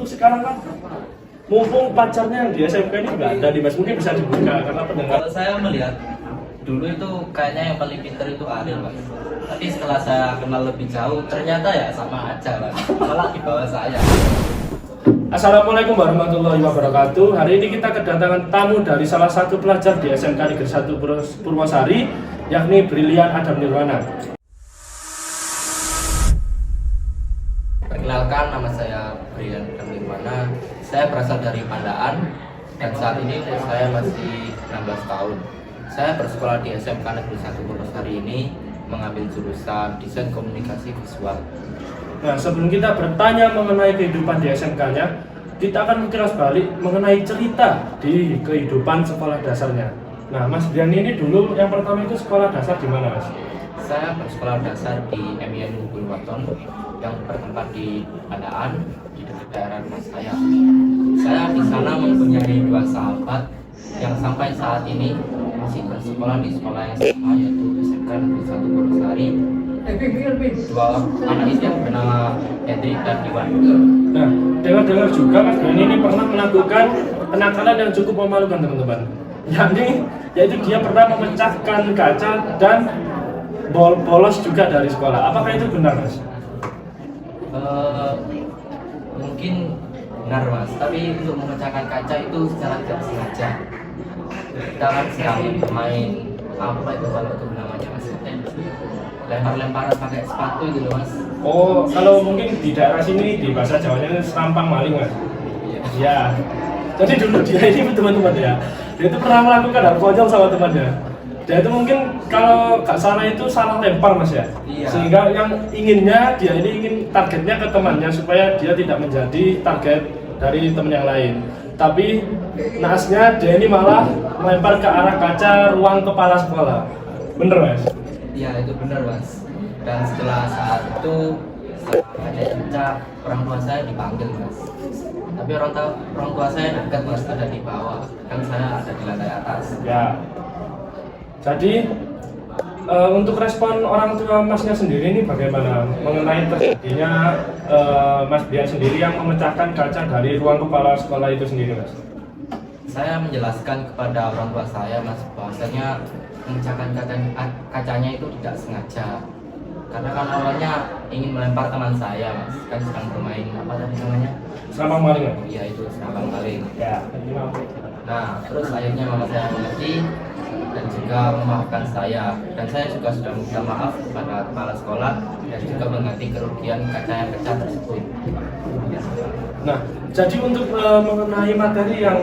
untuk sekarang kan mumpung pacarnya yang di SMK ini nggak ada di Mas, mungkin bisa dibuka karena pendengar. Kalau saya melihat dulu itu kayaknya yang paling pintar itu Ariel Mas. Tapi setelah saya kenal lebih jauh ternyata ya sama aja Mas. Malah di bawah saya. Assalamualaikum warahmatullahi wabarakatuh. Hari ini kita kedatangan tamu dari salah satu pelajar di SMK Negeri 1 Purwosari, yakni Brilian Adam Nirwana. Perkenalkan, nama saya Brilian Adam Nirwana. Saya berasal dari Pandaan dan saat ini saya masih 16 tahun. Saya bersekolah di SMK Negeri 1 Purwosari ini mengambil jurusan Desain Komunikasi Visual. Nah, sebelum kita bertanya mengenai kehidupan di SMK-nya, kita akan mengulas balik mengenai cerita di kehidupan sekolah dasarnya. Nah, Mas Brian ini dulu yang pertama itu sekolah dasar di mana, Mas? Saya bersekolah dasar di MIN Buluwaton yang bertempat di Pandaan, di dekat daerah rumah saya. Saya di sana mempunyai dua sahabat yang sampai saat ini masih bersekolah di sekolah yang sama, yaitu SMK Negeri 1 Purwosari. Dua anak itu yang bernama Hendrik dan Iwan. Nah, dengar-dengar juga Mas Brian ini pernah melakukan kenakalan yang cukup memalukan, teman-teman. Yaitu dia pernah memecahkan kaca dan bolos juga dari sekolah. Apakah itu benar, Mas? Mungkin benar Mas, tapi untuk memecahkan kaca itu secara tidak sengaja. Kita kan sedang bermain apa itu kalau itu namanya Mas? Lempar-lemparan pakai sepatu gitu Mas. Oh, kalau mungkin di daerah sini di bahasa Jawanya serampang maling, Mas. Iya. Jadi dulu dia ini teman-teman ya, dia itu pernah melakukan hal konyol sama temannya. Dia itu mungkin kalau nggak salah itu salah lempar, Mas ya. Iya. Sehingga yang inginnya dia ini ingin targetnya ke temannya supaya dia tidak menjadi target dari teman yang lain. Tapi naasnya dia ini malah melempar ke arah kaca ruang kepala sekolah. Bener, Mas? Iya, itu benar Mas. Dan setelah saat itu ada cerita orang tua saya dipanggil Mas. Tapi orang tua saya dekat Mas, ada di bawah. Kan saya ada di lantai atas. Ya. Jadi untuk respon orang tua Masnya sendiri ini bagaimana mengenai terjadinya Mas Brian sendiri yang memecahkan kaca dari ruang kepala sekolah itu sendiri, Mas? Saya menjelaskan kepada orang tua saya Mas bahwasanya memecahkan kacanya itu tidak sengaja. Karena kan awalnya ingin melempar teman saya Mas, kan sedang bermain apa tadi namanya? Serampang maling, Mas? Iya, itu serampang maling. Ya. Nah, terus akhirnya mama saya mengerti dan juga memaafkan saya, dan saya juga sudah meminta maaf kepada kepala sekolah dan juga mengganti kerugian kaca yang pecah tersebut. Nah, jadi untuk mengenai materi yang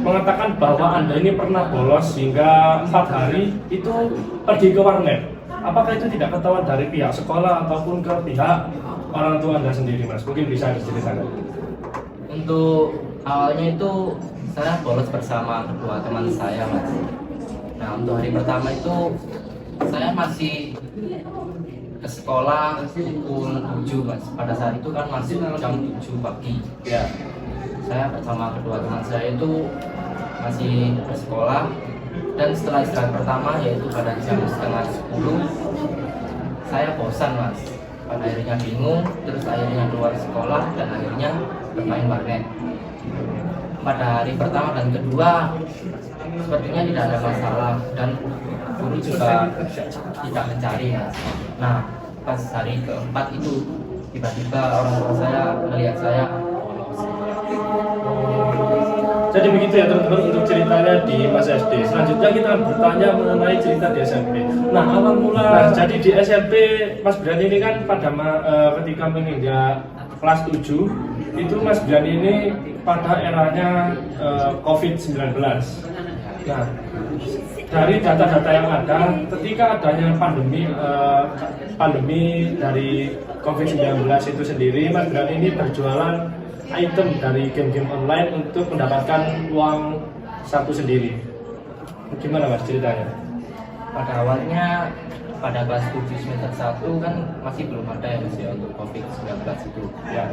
mengatakan bahwa Anda ini pernah bolos hingga 4 hari itu pergi ke warnet, apakah itu tidak ketahuan dari pihak sekolah ataupun ke pihak orang tua Anda sendiri, Mas? Mungkin bisa diceritakan. Untuk awalnya itu saya bolos bersama kedua teman saya Mas. Nah, untuk hari pertama itu saya masih ke sekolah pukul 7 Mas. Pada saat itu kan masih jam 7 pagi. Ya. Saya bersama kedua teman saya itu masih ke sekolah, dan setelah istirahat pertama yaitu pada jam setengah 10 saya bosan Mas. Pada akhirnya bingung, terus akhirnya keluar sekolah dan akhirnya bermain warnet. Pada hari pertama dan kedua sepertinya tidak ada masalah dan guru juga tidak mencari Mas. Nah, pas hari keempat itu tiba-tiba orang tua saya melihat saya bolos. Jadi begitu ya teman-teman untuk ceritanya di masa SD. Selanjutnya kita akan bertanya mengenai cerita di SMP. Nah, awal mula jadi di SMP Mas Brian ini kan pada ketika menginjak kelas 7 itu Mas Brian ini pada eranya COVID-19. Nah, dari data-data yang ada, ketika adanya pandemi dari COVID-19 itu sendiri, Mas Brian ini berjualan item dari game-game online untuk mendapatkan uang saku sendiri. Gimana Mas ceritanya? Pada awalnya pada kelas 7 semester 1 kan masih belum ada ya Mas ya untuk COVID-19 itu. Ya.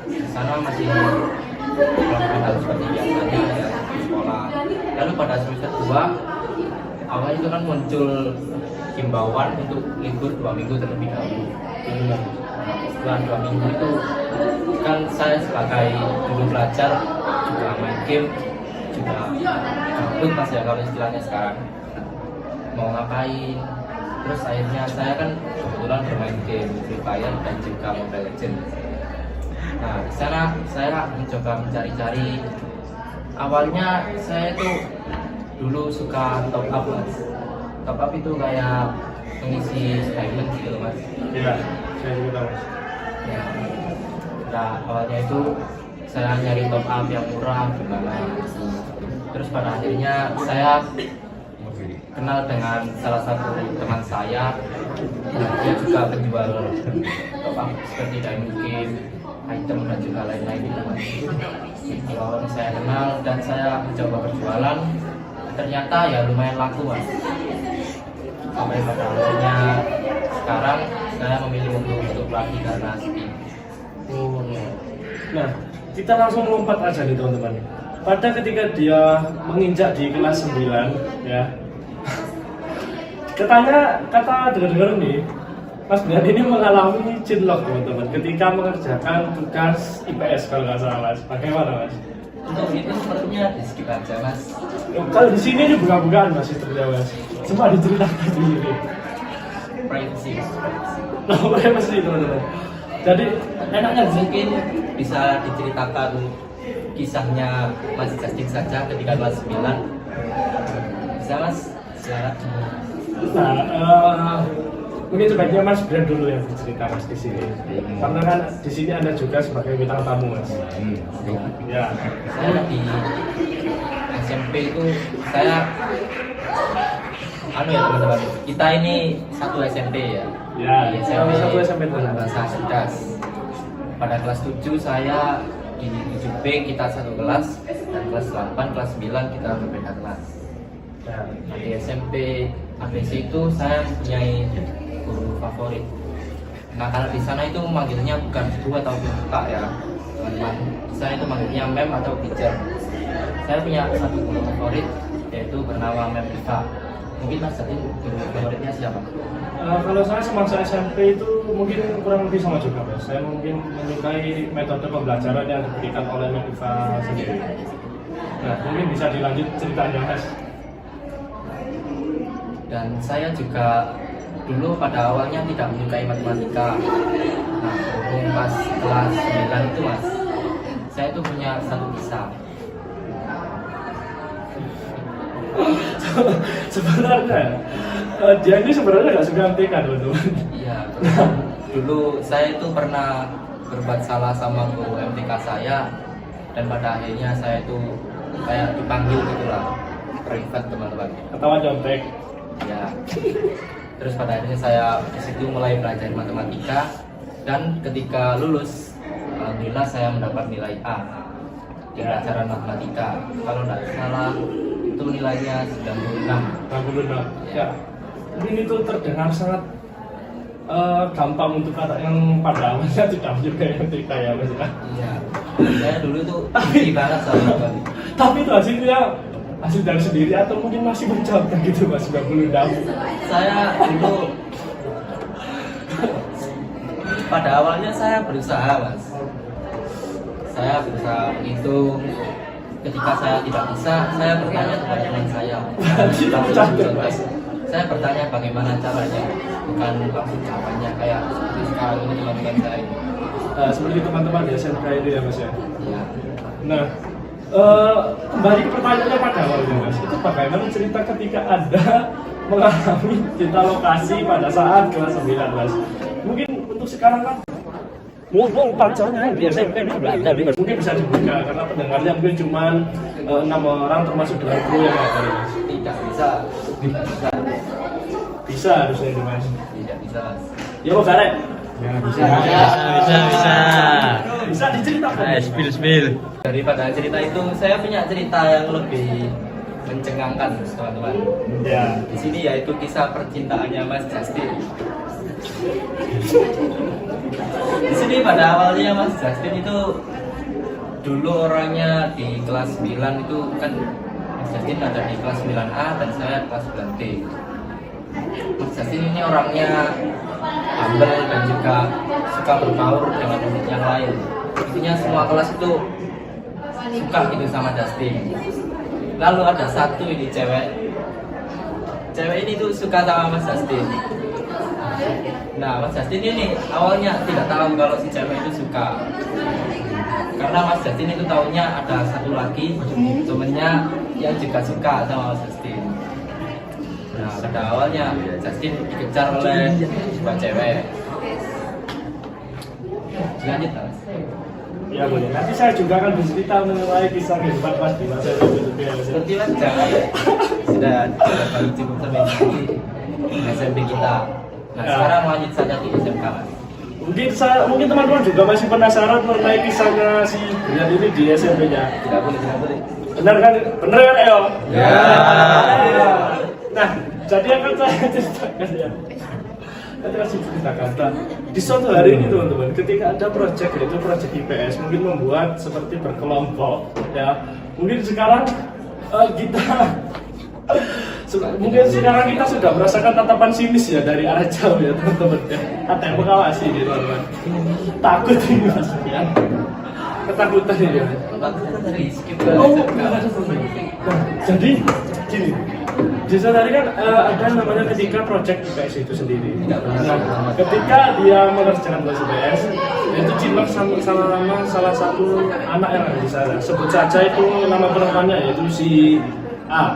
Di sana masih melakukan hal seperti biasanya ya di sekolah. Lalu pada semester 2 awal itu kan muncul himbauan untuk libur 2 minggu terlebih dahulu. setelah 2 minggu itu kan saya sebagai guru pelajar juga main game, juga gabut Mas ya kalau istilahnya sekarang, mau ngapain. Terus akhirnya saya kan kebetulan bermain game Free Fire dan juga Mobile Legends. Nah, di sana saya mencoba mencari-cari. Awalnya saya tuh dulu suka top up Mas. Top up itu kayak mengisi diamond gitu loh Mas. Iya, saya juga tahu. Ya. Nah, awalnya itu saya nyari top up yang murah gimana. Terus pada akhirnya saya kenal dengan salah satu teman saya. Nah, dia juga penjual top up seperti diamond game, item dan juga lain-lain itu Mas. Kalau saya kenal dan saya mencoba berjualan, ternyata ya lumayan laku Mas. Sampai pada akhirnya sekarang saya memilih untuk tutup lagi karena sepi. Oh. Nah, kita langsung lompat aja nih teman-teman. Pada ketika dia menginjak di kelas 9 ya. Kata dengar-dengar nih, Mas Brian ini mengalami cinlok teman-teman ketika mengerjakan tugas IPS kalau nggak salah Mas. Bagaimana Mas? Untuk itu sepertinya di skip aja Mas. Kalau di sini ini buka-bukaan Mas itu Mas. Cuma diceritakan di sini. Privacy. Nah, privacy teman-teman. Jadi Enaknya mungkin bisa diceritakan kisahnya Mas Justin saja ketika kelas 9. Bisa Mas? Silakan. Nah, mungkin sebaiknya Mas Brian dulu yang bercerita Mas di sini. Karena kan di sini Anda juga sebagai bintang tamu Mas. Ya. Saya di SMP itu saya ya teman-teman, kita ini satu SMP ya. Ya, Di SMP, satu SMP itu. bahasa cerdas. Pada kelas 7 saya di 7B kita satu kelas, dan kelas 8, kelas 9 kita berbeda kelas. Ya. Nah, di SMP ABC itu saya mempunyai guru favorit. Nah, kalau di sana itu manggilnya bukan guru atau kak ya, teman-teman. Di sana itu manggilnya mem atau teacher. Saya punya satu guru favorit yaitu bernama Mem Iva. Mungkin Mas Justin guru favoritnya siapa? Kalau saya semasa SMP itu mungkin kurang lebih sama juga Mas. Saya mungkin menyukai metode pembelajaran yang diberikan oleh Mem Iva sendiri. Nah, mungkin bisa dilanjut ceritanya Mas. Dan saya juga dulu pada awalnya tidak menyukai matematika. Nah, berhubung pas kelas 9 itu Mas, saya itu punya satu kisah. Sebenarnya dia ini sebenarnya nggak suka MTK teman-teman. Iya, dulu saya itu pernah berbuat salah sama guru MTK saya, dan pada akhirnya saya itu kayak dipanggil gitulah, privat teman-teman. Ketahuan contek. Ya. Terus pada akhirnya saya di situ mulai belajar matematika, dan ketika lulus, alhamdulillah saya mendapat nilai A di pelajaran matematika. Kalau tidak salah itu nilainya 96. 66. Ya. Mungkin itu terdengar sangat gampang untuk kata yang pada awalnya tidak menyukai MTK ya Mas ya. Iya. Saya dulu itu tinggi banget soalnya. Tapi itu hasil dari sendiri atau mungkin masih mencontoh gitu Mas 96. Saya dulu pada awalnya saya berusaha Mas. Saya berusaha menghitung. Ketika saya tidak bisa, saya bertanya kepada teman saya. Saya bertanya bagaimana caranya, bukan langsung jawabannya kayak seperti sekarang ini teman-teman saya ini. Seperti teman-teman di SMK itu ya Mas ya. Ya. Nah, kembali ke pertanyaannya pada awalnya Mas, itu bagaimana cerita ketika Anda mengalami cinta lokasi pada saat kelas 9 Mas? Mungkin untuk sekarang kan mungkin bisa dibuka karena pendengarnya mungkin cuma 6 orang termasuk dengan kru yang ada Mas. Tidak bisa, tidak bisa, Bisa harusnya itu Mas. tidak bisa Mas. Ya kok Garek? Ya, bisa. Bisa diceritakan. Spill. Daripada cerita itu, saya punya cerita yang lebih mencengangkan teman-teman. Ya. Di sini yaitu kisah percintaannya Mas Justin. Di sini pada awalnya Mas Justin itu dulu orangnya di kelas 9 itu kan Mas Justin ada di kelas 9A dan saya kelas 9B. Mas Justin ini orangnya humble dan juga suka suka berbaur dengan yang lain. Intinya semua kelas itu suka gitu sama Justin. Lalu ada satu ini cewek ini tuh suka sama Mas Justin. Nah, Mas Justin ini awalnya tidak tahu kalau si cewek itu suka, karena Mas Justin itu tahunya ada satu lagi temennya yang juga suka sama Mas Justin. Nah, pada awalnya Justin dikejar oleh sebuah cewek. Lanjut, Mas. Ya boleh. Nanti saya juga akan bercerita mengenai kisah kehidupan Mas di masa itu. Seperti Mas jangan sudah baru cukup sampai di SMP kita. Nah, sekarang lanjut saja di SMK, Mas. Mungkin teman-teman juga masih penasaran mengenai kisahnya si Brian ini di SMP-nya. Tidak boleh. Benar kan? Benar kan, Eo? Ya. Nah, jadi akan saya ceritakan ya. Nanti kasih ceritakan. Nah, di suatu hari ini teman-teman, ketika ada proyek yaitu proyek IPS, mungkin membuat seperti berkelompok, ya. Mungkin sekarang kita mungkin sekarang kita sudah merasakan tatapan sinis ya dari arah jauh ya teman-teman ya. Kata yang mengawasi ini teman-teman. Takut ini Mas ya. Ketakutan ini ya. Jadi gini, di sana kan ada namanya ketika project IPS itu sendiri. Nah, ketika dia mengerjakan tugas IPS, itu Cimak sama salah satu anak yang ada di sana. Sebut saja itu nama perempuannya yaitu si A.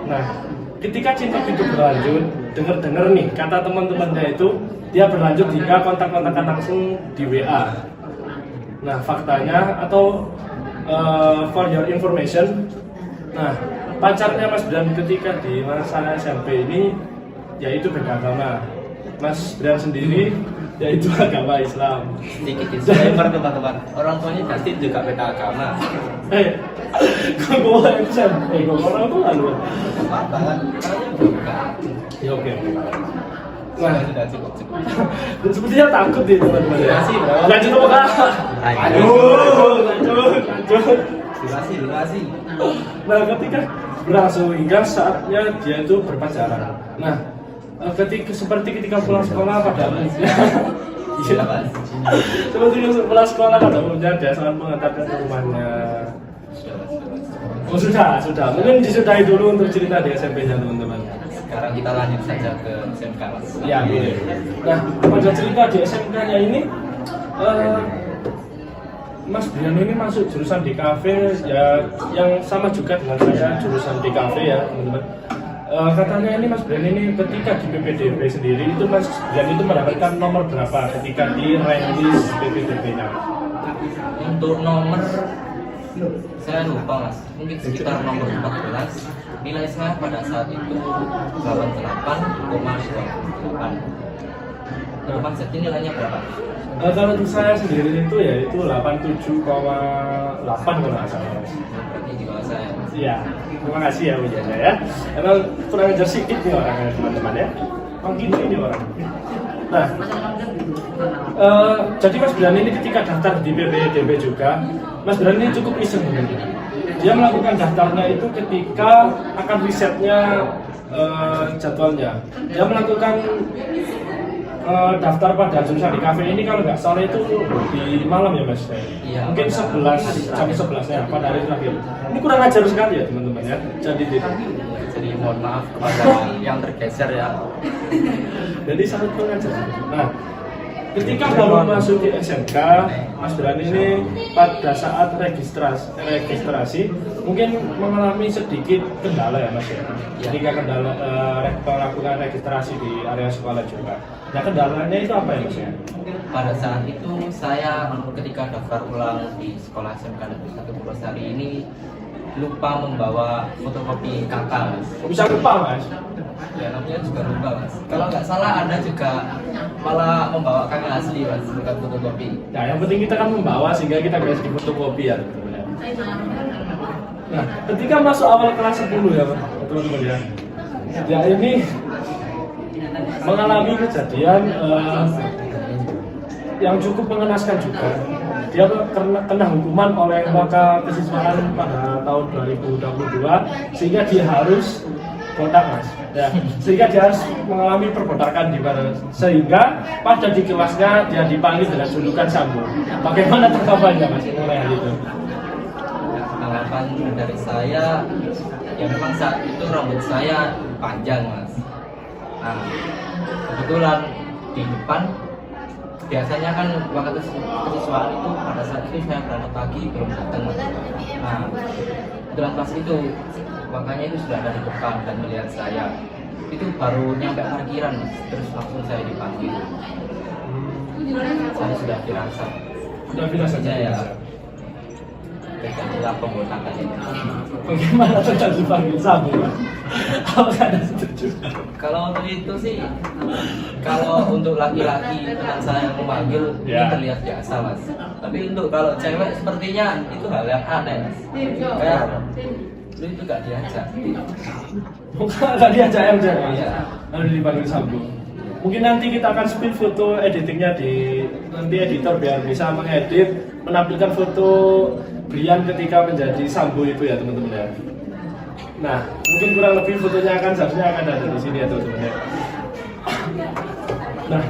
Nah, ketika cinta itu berlanjut, dengar nih kata teman-temannya itu dia berlanjut hingga kontak-kontakan langsung di WA. Nah, faktanya atau for your information, nah pacarnya Mas Brian ketika di masa SMP ini yaitu beda agama. Mas Brian sendiri yaitu agama Islam. Sedikit disclaimer teman-teman, orang tuanya Justin juga beda agama. Kok orang itu kok orang itu lalu. Apa kan? Karena buka. Ya oke. Nah, sudah cukup. Dan sepertinya takut nih teman-teman ya. Durasi berapa? Lanjut apa kak? Lanjut. Durasi. Nah, ketika berlangsung hingga saatnya dia itu berpacaran. Nah, ketika pulang sekolah pada umumnya, Iya, Mas. seperti pulang sekolah pada umumnya dia sangat mengantarkan ke rumahnya. Oh sudah. Mungkin disudahi dulu untuk cerita di SMP-nya teman-teman. Sekarang kita lanjut saja ke SMK, Mas. Ya, boleh. Nah, pada cerita di SMK-nya ini, Mas Brian ini masuk jurusan di kafe ya, yang sama juga dengan saya jurusan di kafe ya, teman-teman. Katanya ini Mas Brian ini ketika di PPDB sendiri itu Mas Brian itu mendapatkan nomor berapa ketika di rank list PPDB-nya? Untuk nomor saya lupa, Mas. Mungkin sekitar nomor 14. Nilai saya pada saat itu 88,28. Teman Justin nilainya berapa? Kalau untuk saya sendiri itu ya itu 87,8 kalau nggak salah. Berarti di bawah saya, Mas. Iya, terima kasih ya ujiannya ya. Emang kurang ajar sedikit nih orangnya teman-teman ya. Emang gitu ini orang. Nah, jadi Mas Brian ini ketika daftar di PPDB juga, Mas Brian ini cukup iseng sebenarnya. Dia melakukan daftarnya itu ketika akan risetnya jadwalnya. Dia melakukan daftar pada jurusan di kafe ini kalau nggak salah itu di malam ya Mas. Iya, mungkin 11 jam 11 ya pada hari terakhir. Ini kurang ajar sekali ya teman-teman ya. Jadi mohon maaf kepada yang tergeser ya. Jadi sangat kurang ajar. Nah, ketika baru masuk di SMK, Mas Brian ini pada saat registrasi mungkin mengalami sedikit kendala ya Mas ya. Ketika kendala melakukan registrasi di area sekolah juga. Nah, kendalanya itu apa ya Mas ya? Pada saat itu saya ketika daftar ulang di sekolah SMK Negeri 1 Purwosari ini lupa membawa fotokopi KK, Mas. Bisa lupa Mas? Ya namanya juga lupa, Mas. Kalau nggak salah Anda juga malah membawa KK asli, Mas, bukan fotokopi. Nah, yang penting kita kan membawa sehingga kita bisa di fotokopi ya teman-teman ya. Nah, ketika masuk awal kelas 10 ya teman-teman ya. Ya ini mengalami kejadian yang cukup mengenaskan juga. Dia kena hukuman oleh lembaga kesiswaan pada tahun 2022 sehingga dia harus botak mas, ya. Sehingga dia harus mengalami perbotakan di mana, sehingga pada di kelasnya dia dipanggil dengan julukan Sambo. Bagaimana tanggapannya mas mulai hal itu? Tanggapan dari saya, ya memang saat itu rambut saya panjang mas. Nah, kebetulan di depan biasanya kan waktu kesiswaan itu pada saat itu saya berangkat pagi belum datang mas. Nah, kebetulan pas itu makanya itu sudah ada di depan dan melihat saya. Itu baru nyampe parkiran mas, terus langsung saya dipanggil. Saya sudah dirasa. Sudah biasa Saja ya. ya. Itulah pembotakan ini. Bagaimana tentang dipanggil Sambo mas? Apakah ada setuju? Kalau untuk itu sih, kalau untuk laki-laki teman saya yang memanggil ini Ya. terlihat biasa mas. Tapi untuk kalau cewek sepertinya itu hal yang aneh mas. Kayak lu itu gak diajak. Bukan nggak diajak MJ mas? Iya. Lalu dipanggil Sambo. Mungkin nanti kita akan spill foto editingnya di nanti editor biar bisa mengedit menampilkan foto Brian ketika menjadi Sambo itu ya teman-teman ya. Nah, mungkin kurang lebih fotonya akan seharusnya akan ada di sini ya teman-teman ya. Nah,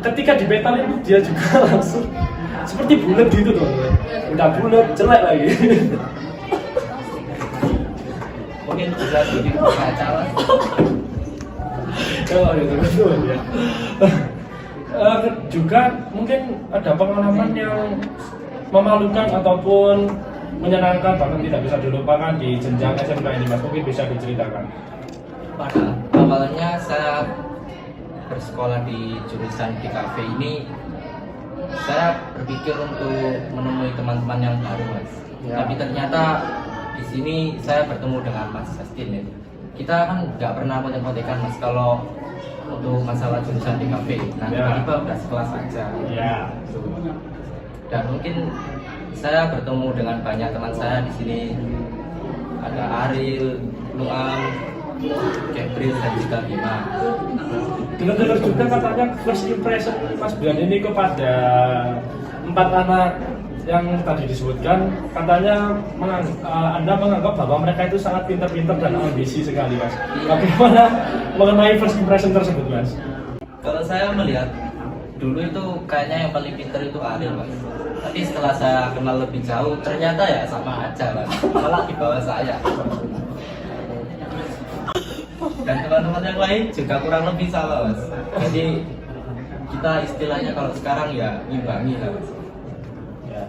ketika di metal itu dia juga langsung seperti bulat gitu teman-teman. Udah bulat, jelek lagi. Mungkin bisa bikin kaca mas. Oh ya teman-teman ya. Juga mungkin ada pengalaman yang memalukan ataupun menyenangkan bahkan tidak bisa dilupakan di jenjang SMK ini mas, mungkin bisa diceritakan. Pada awalnya saya bersekolah di jurusan di kafe ini, saya berpikir untuk menemui teman-teman yang baru mas. Ya. Tapi ternyata di sini saya bertemu dengan Mas Justin ya. Kita kan nggak pernah kontek-kontekan mas kalau untuk masalah jurusan di kafe. Nah Ya. tiba-tiba udah sekelas aja. Ya. Dan mungkin saya bertemu dengan banyak teman saya di sini. Ada Ariel, Nuam, Gabriel dan juga Bima. Dengar-dengar juga katanya first impression Mas Brian ini kepada 4 anak yang tadi disebutkan, katanya Anda menganggap bahwa mereka itu sangat pintar-pintar dan ambisi sekali mas. Bagaimana mengenai first impression tersebut mas? Kalau saya melihat dulu itu kayaknya yang paling pintar itu Ariel mas. Tapi setelah saya kenal lebih jauh, ternyata ya sama aja mas. Malah di bawah saya. Dan teman-teman yang lain juga kurang lebih sama mas. Jadi kita istilahnya kalau sekarang ya imbangi lah mas. Ya.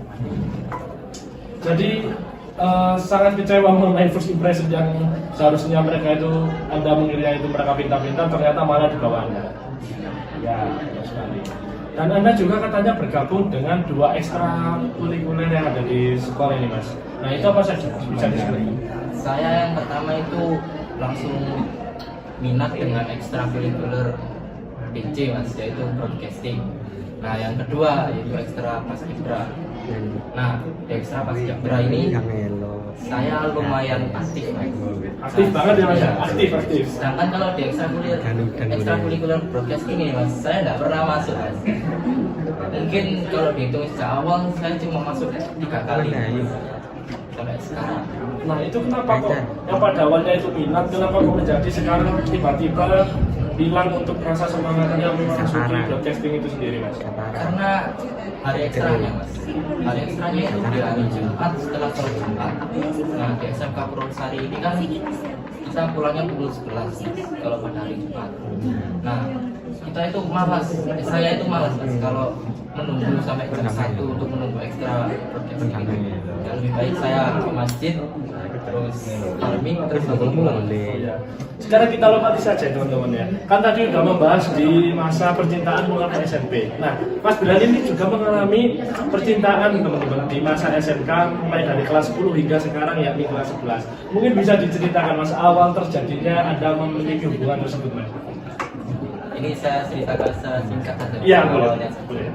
Jadi sangat kecewa mengenai first impression yang seharusnya mereka itu Anda mengira itu mereka pintar-pintar, ternyata malah di bawahnya. Ya, betul sekali. Dan Anda juga katanya bergabung dengan 2 ekstra kurikuler yang ada di sekolah ini mas. Nah itu apa saja? Bisa disebutkan? Saya yang pertama itu langsung minat dengan ekstrakurikuler PC mas, yaitu broadcasting. Nah yang kedua yaitu ekstra paskibra. Nah di ekstra paskibra ini saya lumayan aktif mas. Aktif banget ya mas? Iya. Aktif. Sedangkan kalau di ekstrakurikuler broadcasting ini mas, saya tidak pernah masuk mas. Mungkin kalau dihitung sejak awal saya cuma masuk 3 kali sampai sekarang. Nah itu kenapa kok yang pada awalnya itu minat, kenapa kok menjadi sekarang tiba-tiba hilang untuk rasa semangatnya memasuki broadcasting itu sendiri mas? Karena hari ekstranya mas, hari ekstranya itu di hari Jumat setelah sholat Jumat. Nah di SMK Purwosari ini kan kita pulangnya pukul 11 mas, kalau pada hari Jumat. Nah kita itu malas, saya itu malas mas kalau menunggu sampai jam 1 untuk menunggu ekstra broadcasting. Dan lebih baik saya ke masjid terus farming terus pulang. Ya. Sekarang kita lompat saja teman-teman ya. Kan tadi udah membahas di masa percintaan mengenai SMP. Nah, Mas Brian ini juga mengalami percintaan teman-teman di masa SMK mulai dari kelas 10 hingga sekarang yakni kelas 11. Mungkin bisa diceritakan Mas awal terjadinya Anda memiliki hubungan tersebut Mas? Ini saya ceritakan secara singkat saja. Iya, awalnya. boleh.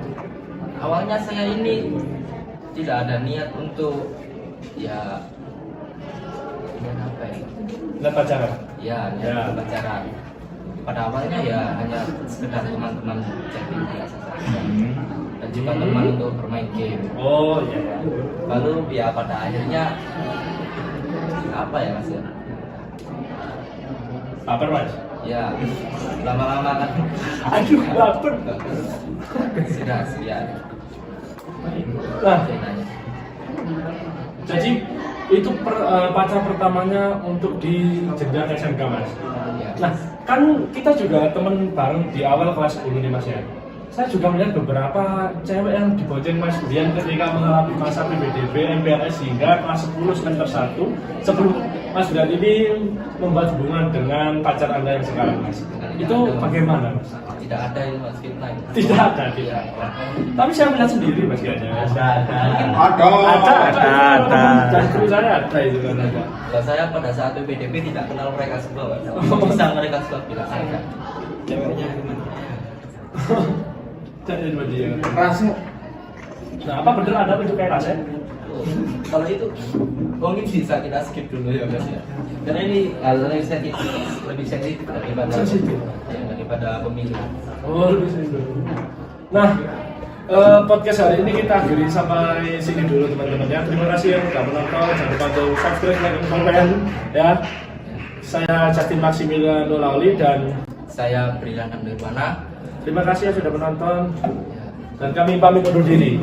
Awalnya saya ini tidak ada niat untuk ya apa ya? Lihat pacaran? Ya, Ya. pacaran. Pada awalnya ya hanya sekedar teman-teman chatting biasa saja. Dan juga teman untuk bermain game. Oh iya. Lalu ya pada akhirnya apa ya mas ya? Lapar mas? Ya, lama-lama kan. Aduh, lapar. Sudah sekian. Nah, Ceritanya. jadi itu pacar pertamanya untuk di jenjang SMK mas. Ya. Nah, kan kita juga temen bareng di awal kelas 10 nih mas ya. Saya juga melihat beberapa cewek yang dibonceng mas Brian ketika mengalami masa PPDB, MPLS hingga kelas 10 semester 1 sebelum mas Brian ini membuat hubungan dengan pacar anda yang sekarang mas. Itu bagaimana mas? Tidak ada itu mas fitnah. Tidak ada, tidak ada. Tapi saya melihat sendiri mas kayaknya. Ada. Dan kru saya ada itu kan ada. Kalau saya pada saat PPDB tidak kenal mereka semua, Mas. Bisa mereka semua bilang saya. Ceweknya Jadi dua dia. Rasa Nah, apa bener ada bentuk kayak rasa? Kalau itu mungkin bisa kita skip dulu ya Mas ya. Karena ini hal yang lebih sensitif daripada Sensitif. daripada pemilu. Oh, lebih sering dulu. Nah, podcast hari ini kita akhiri sampai sini dulu teman-teman ya. Terima kasih yang sudah menonton. Jangan lupa untuk subscribe, like, dan komen ya. Saya Justin Maximilian Nolauli dan Saya Brian Nirwana. terima kasih yang sudah menonton. Dan kami pamit undur diri.